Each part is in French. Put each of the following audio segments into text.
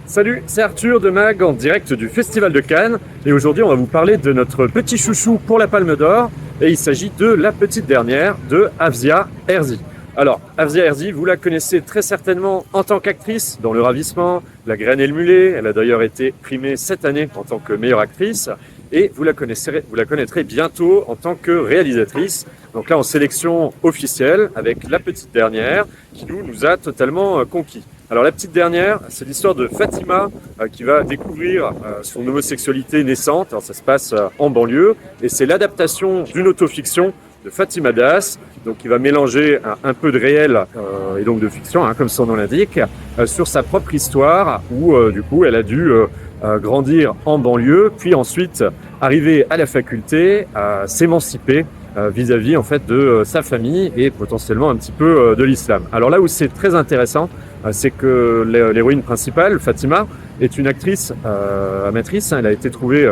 Salut, c'est Arthur de Mag en direct du Festival de Cannes et aujourd'hui on va vous parler de notre petit chouchou pour la Palme d'Or et il s'agit de La Petite Dernière de Afzia Herzi. Alors, Afzia Herzi, vous la connaissez très certainement en tant qu'actrice dans Le Ravissement, La Graine et le Mulet. Elle a d'ailleurs été primée cette année en tant que meilleure actrice et vous la connaîtrez bientôt en tant que réalisatrice. Donc là en sélection officielle avec La Petite Dernière qui nous a totalement conquis. Alors La Petite Dernière, c'est l'histoire de Fatima qui va découvrir son homosexualité naissante. Alors ça se passe en banlieue et c'est l'adaptation d'une autofiction de Fatima Das, donc qui va mélanger un peu de réel et donc de fiction, comme son nom l'indique, sur sa propre histoire où du coup elle a dû grandir en banlieue, puis ensuite arriver à la faculté, à s'émanciper vis-à-vis en fait de sa famille et potentiellement un petit peu de l'islam. Alors là où c'est très intéressant, c'est que l'héroïne principale, Fatima, est une actrice amatrice. Elle a été trouvée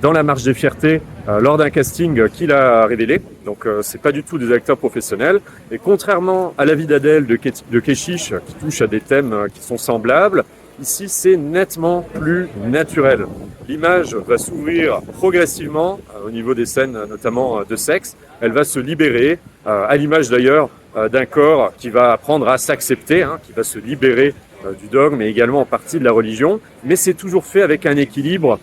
dans la Marche des Fiertés lors d'un casting qu'il a révélé. Donc c'est pas du tout des acteurs professionnels. Et contrairement à La vie d'Adèle de Keshish, qui touche à des thèmes qui sont semblables, ici c'est nettement plus naturel. L'image va s'ouvrir progressivement au niveau des scènes, notamment de sexe. Elle va se libérer, à l'image d'ailleurs d'un corps qui va apprendre à s'accepter, qui va se libérer du dogme et également en partie de la religion. Mais c'est toujours fait avec un équilibre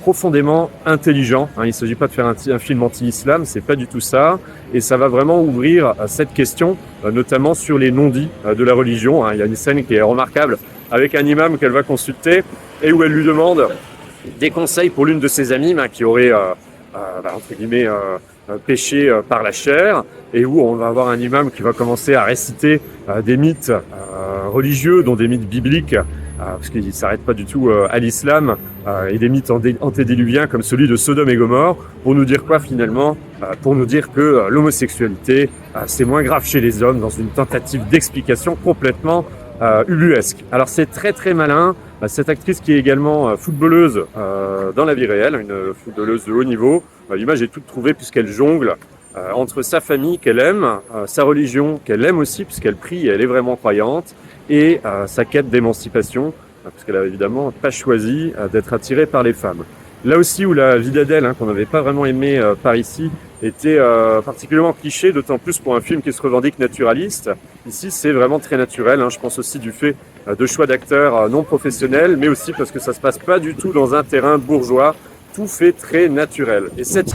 profondément intelligent. Il ne s'agit pas de faire un film anti-islam, c'est pas du tout ça. Et ça va vraiment ouvrir cette question, notamment sur les non-dits de la religion. Il y a une scène qui est remarquable avec un imam qu'elle va consulter et où elle lui demande des conseils pour l'une de ses amies qui aurait, entre guillemets, péché par la chair, et où on va avoir un imam qui va commencer à réciter des mythes religieux, dont des mythes bibliques, parce qu'il ne s'arrête pas du tout à l'islam, et des mythes antédiluviens comme celui de Sodome et Gomorrhe, pour nous dire quoi finalement? Pour nous dire que l'homosexualité, c'est moins grave chez les hommes, dans une tentative d'explication complètement ubuesque. Alors c'est très très malin. Cette actrice qui est également footballeuse dans la vie réelle, une footballeuse de haut niveau, l'image est toute trouvée puisqu'elle jongle entre sa famille qu'elle aime, sa religion qu'elle aime aussi puisqu'elle prie et elle est vraiment croyante, et sa quête d'émancipation, puisqu'elle a évidemment pas choisi d'être attirée par les femmes. Là aussi où La vie d'Adèle, qu'on n'avait pas vraiment aimé par ici, était particulièrement cliché, d'autant plus pour un film qui se revendique naturaliste. Ici, c'est vraiment très naturel. Je pense aussi du fait de choix d'acteurs non professionnels, mais aussi parce que ça se passe pas du tout dans un terrain bourgeois. Tout fait très naturel. Et cette